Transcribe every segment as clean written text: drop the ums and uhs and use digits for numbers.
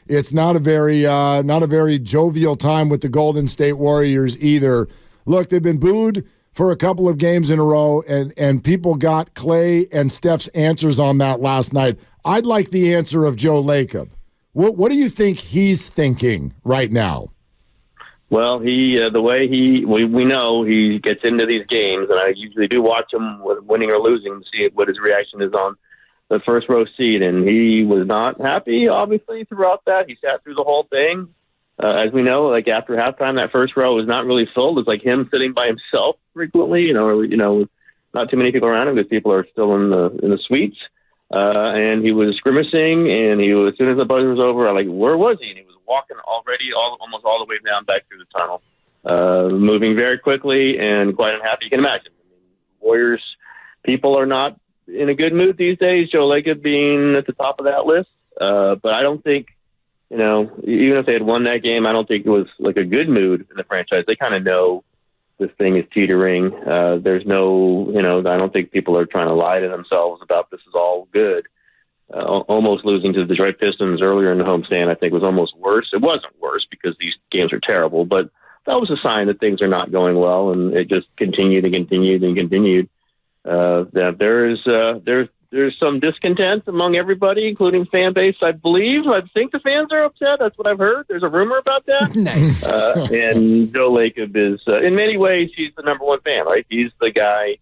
it's not a very jovial time with the Golden State Warriors either. Look, they've been booed for a couple of games in a row, and people got Clay and Steph's answers on that last night. I'd like the answer of Joe Lacob. What do you think he's thinking right now? Well, the way we know he gets into these games, and I usually do watch him winning or losing to see what his reaction is on the first row seat, and he was not happy, obviously, throughout that. He sat through the whole thing. As we know, like after halftime, that first row was not really filled. It's like him sitting by himself frequently, not too many people around him because people are still in the suites. And he was grimacing, and as soon as the buzzer was over, where was he? And he was walking already almost all the way down back through the tunnel, moving very quickly and quite unhappy. You can imagine. Warriors people are not in a good mood these days, Joe Lacob being at the top of that list. But I don't think, even if they had won that game, I don't think it was like a good mood in the franchise. They kind of know this thing is teetering. There's no, I don't think people are trying to lie to themselves about this is all good. Almost losing to the Detroit Pistons earlier in the homestand, I think, was almost worse. It wasn't worse because these games are terrible, but that was a sign that things are not going well, and it just continued and continued and continued. That there's some discontent among everybody, including fan base, I believe. I think the fans are upset. That's what I've heard. There's a rumor about that. Nice. And Joe Lacob is, in many ways, he's the number one fan, right? He's the guy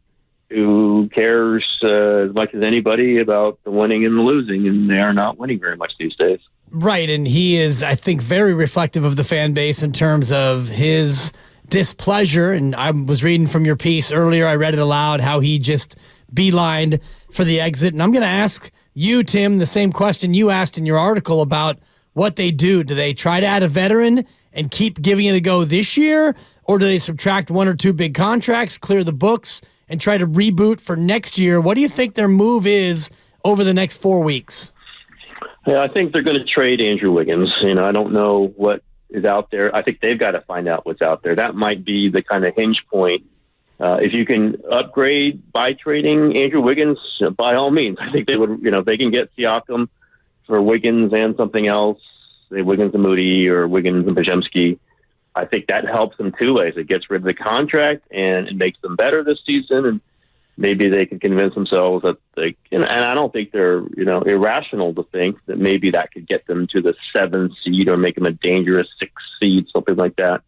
who cares as much as anybody about the winning and the losing, and they are not winning very much these days. Right, and he is, I think, very reflective of the fan base in terms of his displeasure. And I was reading from your piece earlier, I read it aloud, how he just beelined for the exit. And I'm going to ask you, Tim, the same question you asked in your article about what they do. Do they try to add a veteran and keep giving it a go this year? Or do they subtract one or two big contracts, clear the books, and try to reboot for next year? What do you think their move is over the next 4 weeks? Yeah, I think they're going to trade Andrew Wiggins. I don't know what is out there. I think they've got to find out what's out there. That might be the kind of hinge point. If you can upgrade by trading Andrew Wiggins, by all means. I think they would, if they can get Siakam for Wiggins and something else, say Wiggins and Moody or Wiggins and Pajemski, I think that helps them two ways. It gets rid of the contract and it makes them better this season, and maybe they can convince themselves that they can. And I don't think they're, irrational to think that maybe that could get them to the 7th seed or make them a dangerous 6th seed, something like that.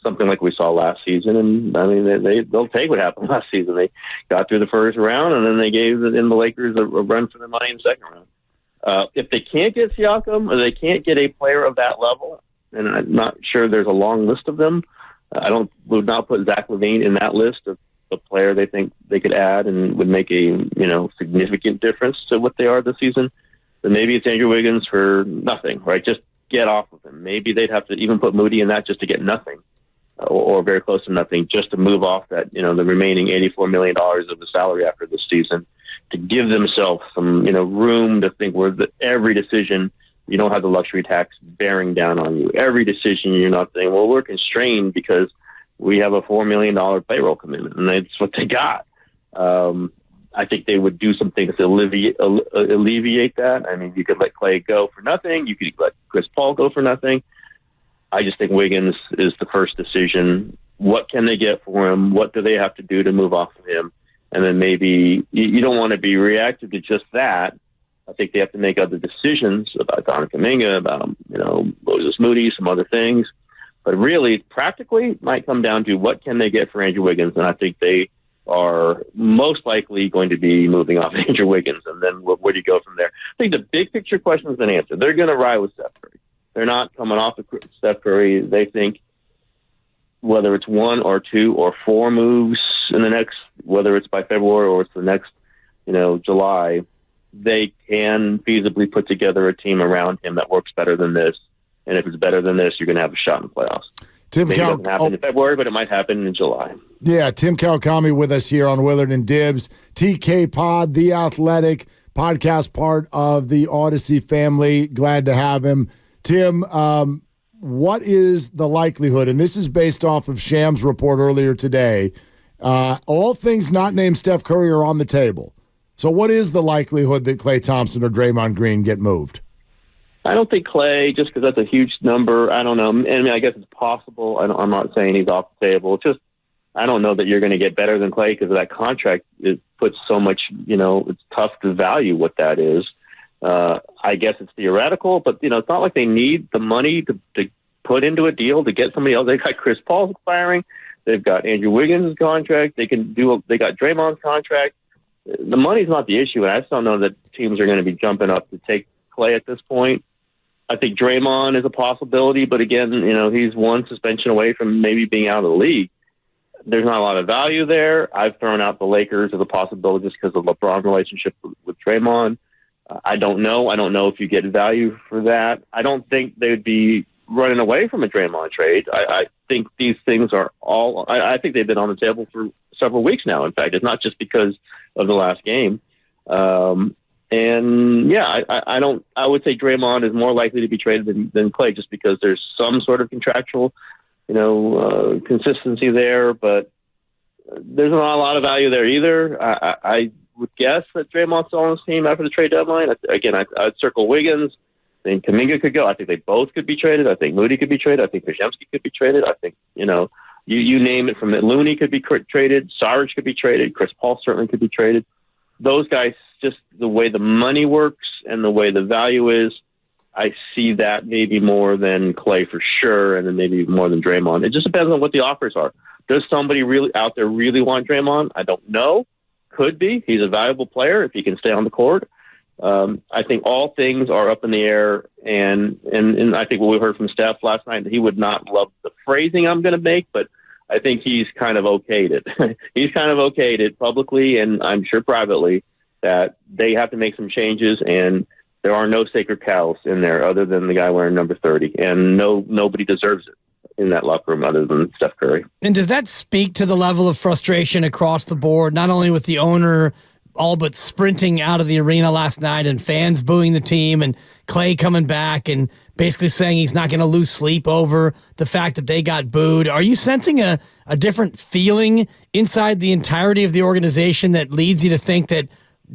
Something like we saw last season. And I mean, they'll take what happened last season. They got through the first round, and then they gave the Lakers a run for their money in the second round. If they can't get Siakam, or they can't get a player of that level, and I'm not sure there's a long list of them, would not put Zach LaVine in that list of a player they think they could add and would make a significant difference to what they are this season. Then maybe it's Andrew Wiggins for nothing, right? Just get off of him. Maybe they'd have to even put Moody in that just to get nothing, or very close to nothing, just to move off that the remaining $84 million of the salary after this season, to give themselves some room to think where every decision. You don't have the luxury tax bearing down on you. Every decision you're not saying, well, we're constrained because we have a $4 million payroll commitment, and that's what they got. I think they would do some things to alleviate that. I mean, you could let Clay go for nothing. You could let Chris Paul go for nothing. I just think Wiggins is the first decision. What can they get for him? What do they have to do to move off of him? And then maybe you don't want to be reactive to just that. I think they have to make other decisions about Donovan Kuminga, about Moses Moody, some other things. But really, practically, it might come down to what can they get for Andrew Wiggins, and I think they are most likely going to be moving off Andrew Wiggins, and then where do you go from there? I think the big picture question is an answer. They're going to ride with Steph Curry. They're not coming off of Steph Curry. They think whether it's 1 or 2 or 4 moves in the next, whether it's by February or it's the next, July, they can feasibly put together a team around him that works better than this. And if it's better than this, you're going to have a shot in the playoffs. Maybe it doesn't happen in February, but it might happen in July. Yeah, Tim Kawakami with us here on Willard and Dibs. TK Pod, The Athletic, podcast part of the Odyssey family. Glad to have him. Tim, what is the likelihood, and this is based off of Sham's report earlier today, all things not named Steph Curry are on the table. So what is the likelihood that Klay Thompson or Draymond Green get moved? I don't think Clay, just because that's a huge number. I don't know. I mean, I guess it's possible. I'm not saying he's off the table. It's just, I don't know that you're going to get better than Clay because of that contract. It puts so much, it's tough to value what that is. I guess it's theoretical, but, it's not like they need the money to put into a deal to get somebody else. They got Chris Paul expiring. They've got Andrew Wiggins' contract. They got Draymond's contract. The money's not the issue, and I just don't know that teams are going to be jumping up to take Clay at this point. I think Draymond is a possibility, but again, he's one suspension away from maybe being out of the league. There's not a lot of value there. I've thrown out the Lakers as a possibility just because of LeBron's relationship with Draymond. I don't know. I don't know if you get value for that. I don't think they would be running away from a Draymond trade. I think these things are all. I think they've been on the table for several weeks now. In fact, it's not just because of the last game. And yeah, I don't. I would say Draymond is more likely to be traded than Clay, just because there's some sort of contractual, consistency there. But there's not a lot of value there either. I would guess that Draymond's still on his team after the trade deadline. I'd circle Wiggins. I think Kuminga could go. I think they both could be traded. I think Moody could be traded. I think Krzyzewski could be traded. I think you name it. From it, Looney could be traded. Sarge could be traded. Chris Paul certainly could be traded. Those guys, just the way the money works and the way the value is, I see that maybe more than Clay for sure, and then maybe more than Draymond. It just depends on what the offers are. Does somebody really out there really want Draymond? I don't know. Could be. He's a valuable player if he can stay on the court. I think all things are up in the air, and I think what we heard from Steph last night, that he would not love the phrasing I'm going to make, but I think he's kind of okayed it. He's kind of okayed it publicly, and I'm sure privately, that they have to make some changes, and there are no sacred cows in there other than the guy wearing number 30, and nobody deserves it in that locker room other than Steph Curry. And does that speak to the level of frustration across the board, not only with the owner all but sprinting out of the arena last night and fans booing the team and Clay coming back and basically saying he's not going to lose sleep over the fact that they got booed? Are you sensing a different feeling inside the entirety of the organization that leads you to think that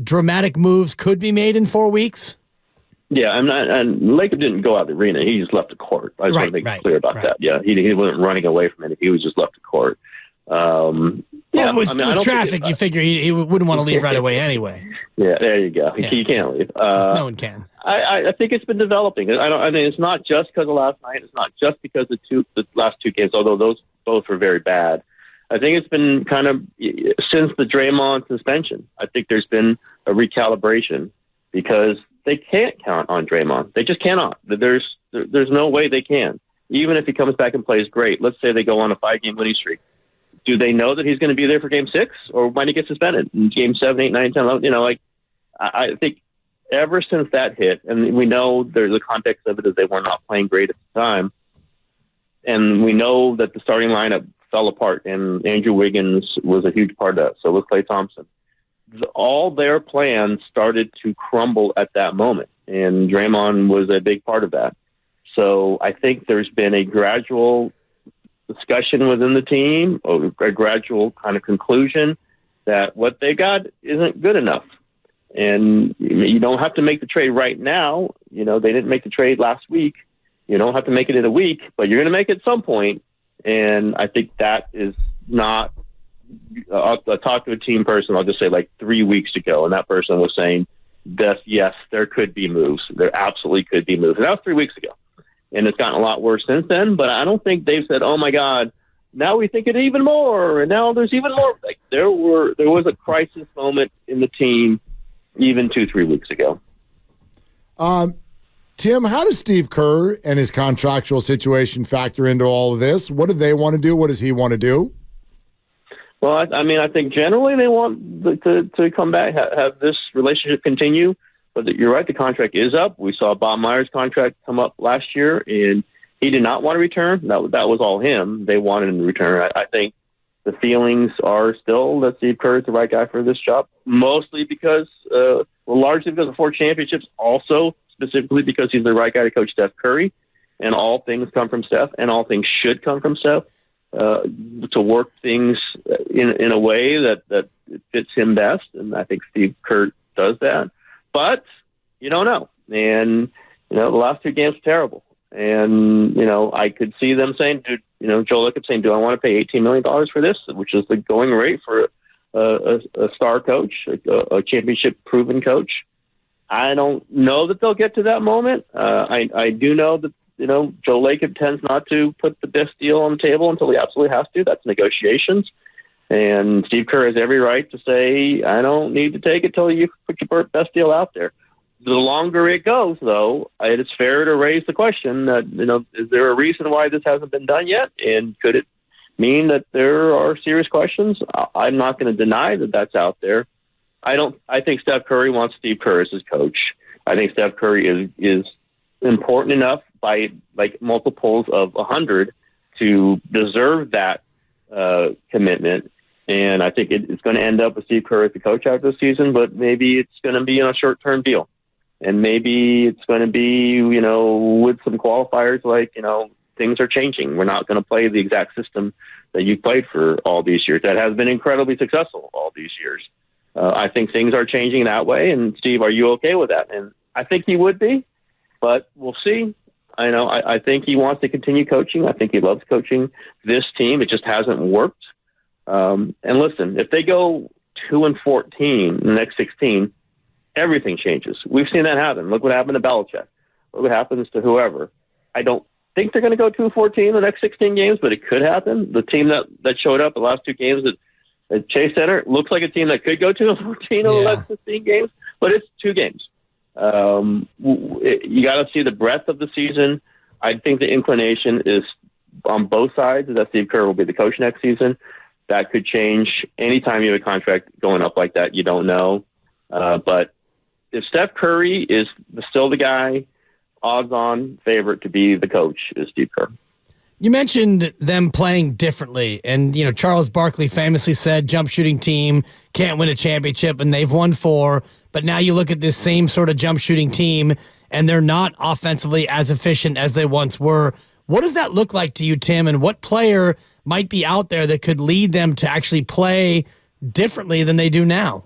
dramatic moves could be made in 4 weeks? Yeah, and Lacob didn't go out of the arena. He just left the court. I just want to make it clear about that. Yeah, he wasn't running away from it. He was just left the court. With traffic, you figure he wouldn't want to leave right away anyway. Yeah, there you go. Yeah. You can't leave. No one can. I think it's been developing. I mean, it's not just because of last night. It's not just because of the last two games, although those both were very bad. I think it's been kind of since the Draymond suspension. I think there's been a recalibration because they can't count on Draymond. They just cannot. There's no way they can. Even if he comes back and plays great, let's say they go on a 5-game winning streak. Do they know that he's going to be there for Game 6, or might he get suspended in Game 7, 8, 9, 10? I think ever since that hit, and we know there's a context of it is they were not playing great at the time, and we know that the starting lineup fell apart, and Andrew Wiggins was a huge part of that. So was Klay Thompson. All their plans started to crumble at that moment, and Draymond was a big part of that. So I think there's been a gradual discussion within the team, or a gradual kind of conclusion that what they got isn't good enough. And you don't have to make the trade right now. They didn't make the trade last week. You don't have to make it in a week, but you're going to make it at some point. And I think that is not. I'll talk to a team person. I'll just say 3 weeks ago, and that person was saying that yes, there could be moves. There absolutely could be moves. And that was 3 weeks ago. And it's gotten a lot worse since then, but I don't think they've said, oh my God, now we think it even more, and now there's even more. There was a crisis moment in the team even 2-3 weeks ago. Tim, how does Steve Kerr and his contractual situation factor into all of this? What do they want to do? What does he want to do? Well, I think generally they want to come back, have this relationship continue. But you're right, the contract is up. We saw Bob Myers' contract come up last year, and he did not want to return. That was all him. They wanted him to return. I think the feelings are still that Steve Kerr is the right guy for this job, mostly because, largely because of 4 championships, also specifically because he's the right guy to coach Steph Curry, and all things come from Steph, and all things should come from Steph, to work things in a way that fits him best, and I think Steve Kerr does that. But you don't know. And the last two games were terrible. And, I could see them saying, Joe Lacob saying, do I want to pay $18 million for this, which is the going rate for a star coach, a championship-proven coach. I don't know that they'll get to that moment. I do know that, Joe Lacob tends not to put the best deal on the table until he absolutely has to. That's negotiations. And Steve Kerr has every right to say, I don't need to take it till you put your best deal out there. The longer it goes, though, it is fair to raise the question that, is there a reason why this hasn't been done yet? And could it mean that there are serious questions? I'm not going to deny that that's out there. I think Steph Curry wants Steve Kerr as his coach. I think Steph Curry is important enough by multiples of 100 to deserve that commitment. And I think it's going to end up with Steve Kerr as the coach after the season, but maybe it's going to be on a short-term deal. And maybe it's going to be, with some qualifiers like, things are changing. We're not going to play the exact system that you've played for all these years. That has been incredibly successful all these years. I think things are changing that way. And Steve, are you okay with that? And I think he would be, but we'll see. I think he wants to continue coaching. I think he loves coaching this team. It just hasn't worked. And listen, if they go 2-14 in the next 16, everything changes. We've seen that happen. Look what happened to Belichick. Look what happens to whoever. I don't think they're going to go 2-14 in the next 16 games, but it could happen. The team that showed up the last two games at Chase Center looks like a team that could go 2-14 in the last 15 games, but it's 2 games. You got to see the breadth of the season. I think the inclination is on both sides that Steve Kerr will be the coach next season. That could change anytime you have a contract going up like that. You don't know. But if Steph Curry is still the guy, odds-on favorite to be the coach is Steve Kerr. You mentioned them playing differently, and Charles Barkley famously said, "Jump shooting team can't win a championship," and they've won 4. But now you look at this same sort of jump shooting team, and they're not offensively as efficient as they once were. What does that look like to you, Tim? And what player might be out there that could lead them to actually play differently than they do now?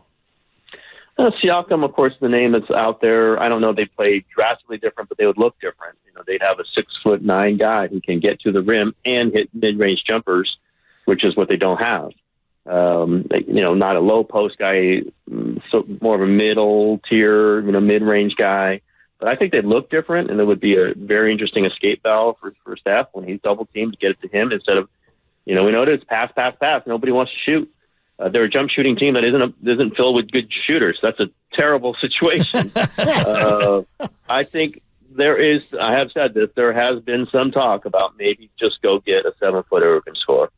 Siakam, of course, the name that's out there. I don't know if they play drastically different, but they would look different. They'd have a 6'9" guy who can get to the rim and hit mid-range jumpers, which is what they don't have. Not a low post guy, so more of a middle tier, mid-range guy. But I think they'd look different, and it would be a very interesting escape valve for Steph when he's double teamed to get it to him instead of, we know it's pass. Nobody wants to shoot. They're a jump shooting team that isn't filled with good shooters. That's a terrible situation. I think I have said this, there has been some talk about maybe just go get a 7-footer who can score.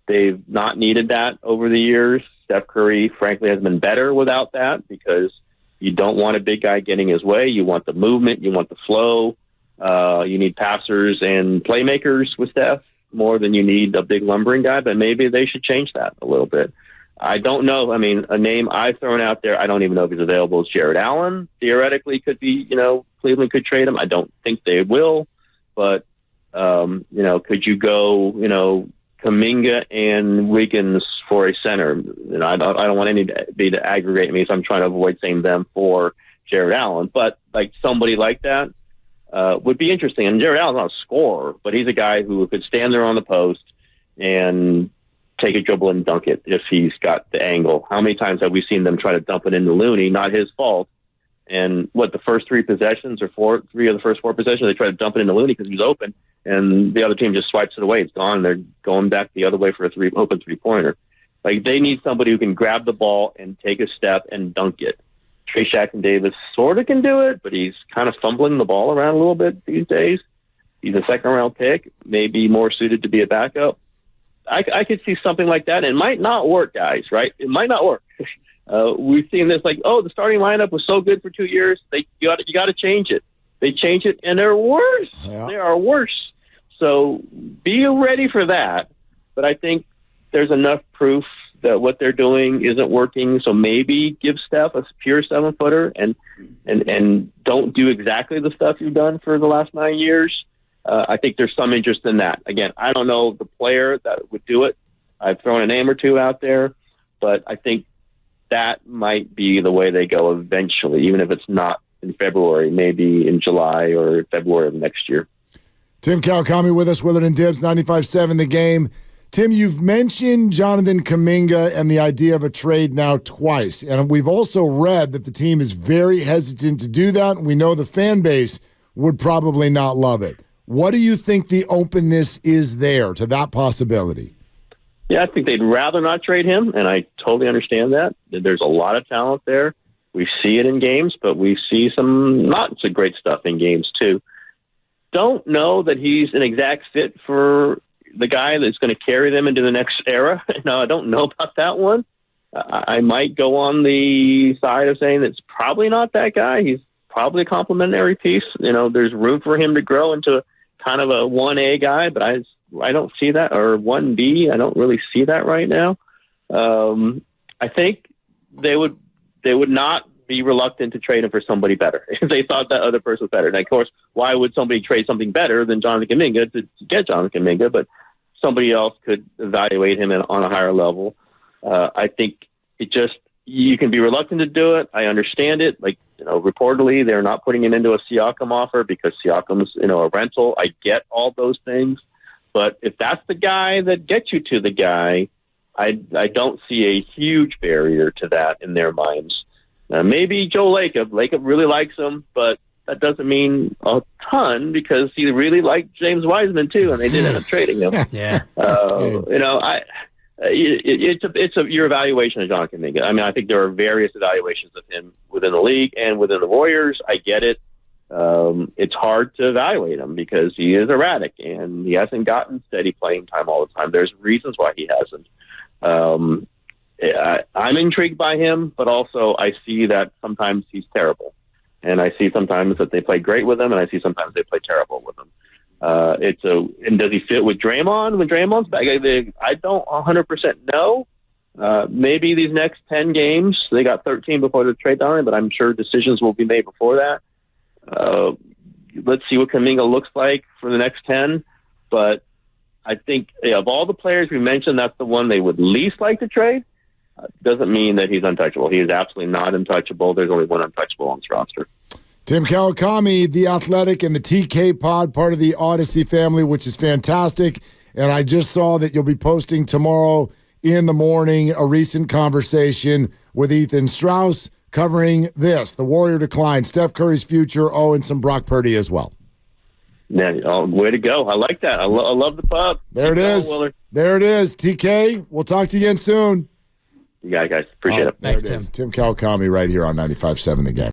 They've not needed that over the years. Steph Curry, frankly, has been better without that because you don't want a big guy getting his way. You want the movement. You want the flow. You need passers and playmakers with Steph more than you need a big lumbering guy, but maybe they should change that a little bit. I don't know. I mean, a name I've thrown out there, I don't even know if he's available, is Jared Allen. Theoretically could be, Cleveland could trade him. I don't think they will, but, could you go, Kuminga and Wiggins for a center? I don't want anybody to aggregate me, so I'm trying to avoid saying them for Jared Allen, but like somebody like that would be interesting. And Jared Allen's not a scorer, but he's a guy who could stand there on the post and take a dribble and dunk it if he's got the angle. How many times have we seen them try to dump it into Looney? Not his fault. And the first 3 possessions or 3 of the first 4 possessions, they try to dump it into Looney because he was open, and the other team just swipes it away. It's gone, and they're going back the other way for open three-pointer. Like, they need somebody who can grab the ball and take a step and dunk it. Trey Jackson-Davis sort of can do it, but he's kind of fumbling the ball around a little bit these days. He's a second-round pick, maybe more suited to be a backup. I could see something like that. It might not work, guys, right? It might not work. We've seen this the starting lineup was so good for 2 years. You got to change it. They change it, and they're worse. Yeah. They are worse. So be ready for that. But I think there's enough proof that what they're doing isn't working. So maybe give Steph a pure 7-footer and don't do exactly the stuff you've done for the last 9 years. I think there's some interest in that. Again, I don't know the player that would do it. I've thrown a name or two out there, but I think that might be the way they go eventually, even if it's not in February, maybe in July or February of next year. Tim Kawakami with us, Willard and Dibs, 95.7 The Game. Tim, you've mentioned Jonathan Kuminga and the idea of a trade now twice, and we've also read that the team is very hesitant to do that. We know the fan base would probably not love it. What do you think the openness is there to that possibility? Yeah, I think they'd rather not trade him, and I totally understand that. There's a lot of talent there. We see it in games, but we see some not so great stuff in games too. Don't know that he's an exact fit for the guy that's going to carry them into the next era. No, I don't know about that one. I might go on the side of saying it's probably not that guy. He's probably a complimentary piece. There's room for him to grow into kind of a 1A guy, but I don't see that, or 1B. I don't really see that right now. I think they would not be reluctant to trade him for somebody better if they thought that other person was better. And of course, why would somebody trade something better than Jonathan Kuminga to get Jonathan Kuminga? But somebody else could evaluate him on a higher level. I think you can be reluctant to do it. I understand it. Reportedly they're not putting him into a Siakam offer because Siakam's a rental. I get all those things, but if that's the guy that gets you to the guy, I don't see a huge barrier to that in their minds. Maybe Joe Lacob. Lacob really likes him, but that doesn't mean a ton because he really liked James Wiseman too, and they did end up trading him. Yeah. It's your evaluation of Jonathan Kuminga. I mean, I think there are various evaluations of him within the league and within the Warriors. I get it. It's hard to evaluate him because he is erratic and he hasn't gotten steady playing time all the time. There's reasons why he hasn't. I'm intrigued by him, but also I see that sometimes he's terrible. And I see sometimes that they play great with him, and I see sometimes they play terrible with him. And does he fit with Draymond when Draymond's back? I don't 100% know. Maybe these next 10 games, they got 13 before the trade deadline, but I'm sure decisions will be made before that. Let's see what Kuminga looks like for the next 10. But I think of all the players we mentioned, that's the one they would least like to trade. Doesn't mean that he's untouchable. He is absolutely not untouchable. There's only one untouchable on this roster. Tim Kawakami, The Athletic, and the TK Pod, part of the Odyssey family, which is fantastic. And I just saw that you'll be posting tomorrow in the morning a recent conversation with Ethan Strauss covering this, the Warrior decline, Steph Curry's future, and some Brock Purdy as well. Yeah, way to go. I like that. I love the pub. There it is. There it is. TK, we'll talk to you again soon. You guys. Appreciate it. Thanks, Tim. Tim Kawakami right here on 95.7 The Game.